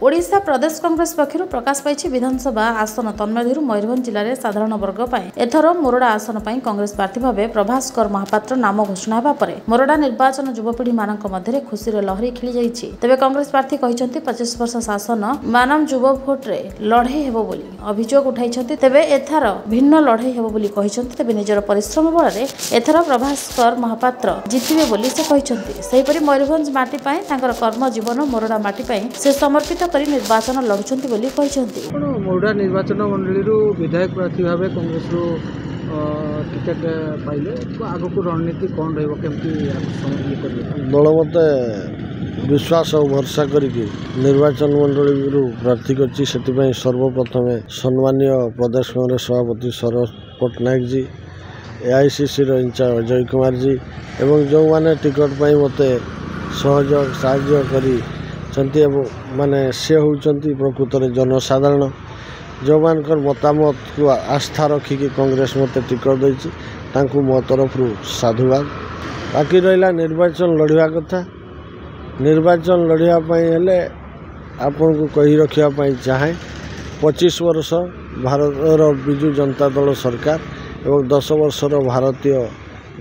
ओडिशा प्रदेश कांग्रेस पक्षर प्रकाश पाई विधानसभा आसन तन्मध्यु मयूरभंज जिले में साधारण वर्ग एथर मोरडा आसन पर कांग्रेस प्रार्थी भाव प्रभास्कर महापात्र नाम घोषणा होगा पर मोरडा निर्वाचन युवपीढ़ी मान मध्य खुशी लहरी खेली जाइए। तेज कांग्रेस प्रार्थी कहते 25 वर्ष शासन मानव युव भोट्रे लड़े हेबो अभियोग उठाई तेज एथार भिन्न लड़े हेबो तेज निजर परिश्रम बल एथर प्रभास्कर महापात्र जितबे बोली से कहते मयूरभंज माटी कर्म जीवन मोरडा माटी से समर्पित करी निर्वाचन लड़ुंट मोरडा निर्वाचन मंडली विधायक प्रार्थी भाव कांग्रेस टिकेट पाइले आग को रणनीति कौन रमती दल मत विश्वास और भरसा करके निर्वाचन मंडली प्रार्थी कर सर्वप्रथम सम्मानीय प्रदेश कांग्रेस सभापति सरोज पट्टनायक जी AICC इंचार्ज अजय कुमार जी एवं जो मैंने टिकट पर मत सहयोग साहाय्य करी माने से होती प्रकृत में जनसाधारण जो मान मतामत को आस्था रखिकी कांग्रेस मत टिकट देती मो तरफ साधुवाद। बाकी रहा निर्वाचन लड़वा कथा निर्वाचन लड़ापी आपन को कही रखापी चाहे 25 वर्ष भारत विजु जनता दल सरकार एवं 10 वर्षर भारतीय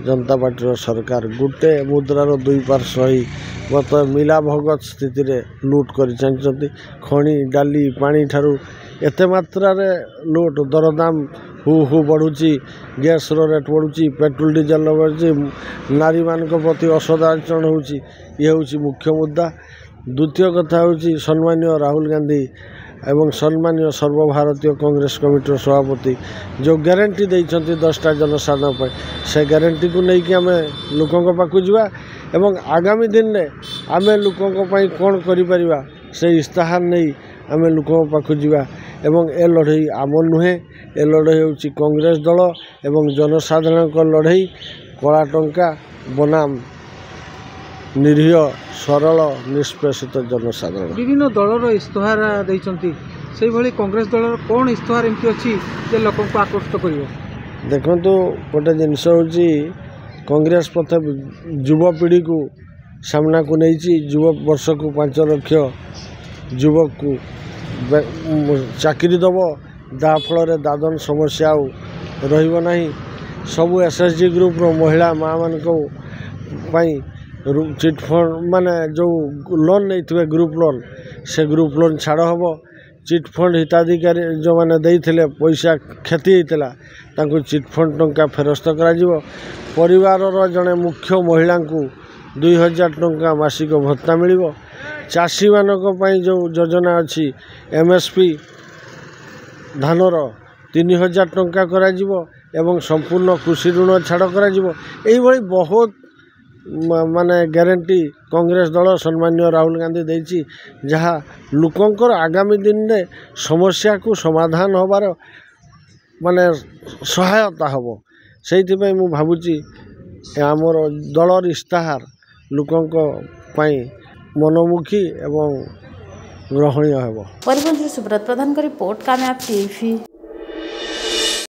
जनता पार्टी सरकार गोटे मुद्रार दुई पार्श्व गत मिला भगत स्थिति रे लुट कर खणी डाली पानी ठारू एते मात्रा रे लुट दरदाम हु बढ़ुची गैस रेट बढ़ुची पेट्रोल डीजेल बढ़ुची नारी मान प्रति असदाचरण होची ये होची मुख्य मुद्दा। द्वितीय कथा होची सम्मानीय राहुल गांधी एवं सम्मानीय सर्वभारतीय कांग्रेस कमिटी सभापति जो ग्यारंटी देइछंती 10टा जनसाधारण पर से ग्यारंटी को लेकिन आम लोकों पाक जावा एवं आगामी दिन में आम लोकों कौन करिपरिबा से इस्ताहार नहीं आम लोकों पाक जावा एवं ए लड़ई आम नुहे ए लड़ई होची कांग्रेस दल एवं जनसाधारण को लड़ई कला टंका बनाम निरीह सरल निष्पेषित जनसाधारण विभिन्न दलर इस्ताहार देइछंती से भली कांग्रेस दल कौन इस्ताहार एमती अच्छी जे लोकों को आकृष्ट करियो। देखो गोटे जिनस होची कांग्रेस प्रथम युवपीढ़ी को सामना को नहीं युव वर्ष को 5 लाख युवक को चाकरी दब जहाँफल दादन समस्या रही सबू SSG ग्रुप महिला माँ मान चिट फंड माने जो लोन नहीं थे ग्रुप लोन से ग्रुप लोन छाड़ हम चिट फंड हिताधिकारी जो मैंने देते पैसा क्षति होता चिट फंड टंका फेरस्त कर जड़े मुख्य महिला को 2000 टंका मासिक भत्ता मिल चाषी मानक जो योजना अच्छी MSP धानर 3000 टंका करा एवं संपूर्ण कृषि ऋण छाड़ कर बहुत माने ग्यारंटी कांग्रेस दल सम्मानीय राहुल गांधी देछि जहाँ लोकंकर आगामी दिन में समस्या को समाधान होबार माने सहायता हम से मु भावुची आमर दलर इस्ताहार लोकंक पई मनोमुखी एवं ग्रहणीय हेबो। मयूरभंज सुब्रत प्रधान का रिपोर्ट कामयाब टीवी।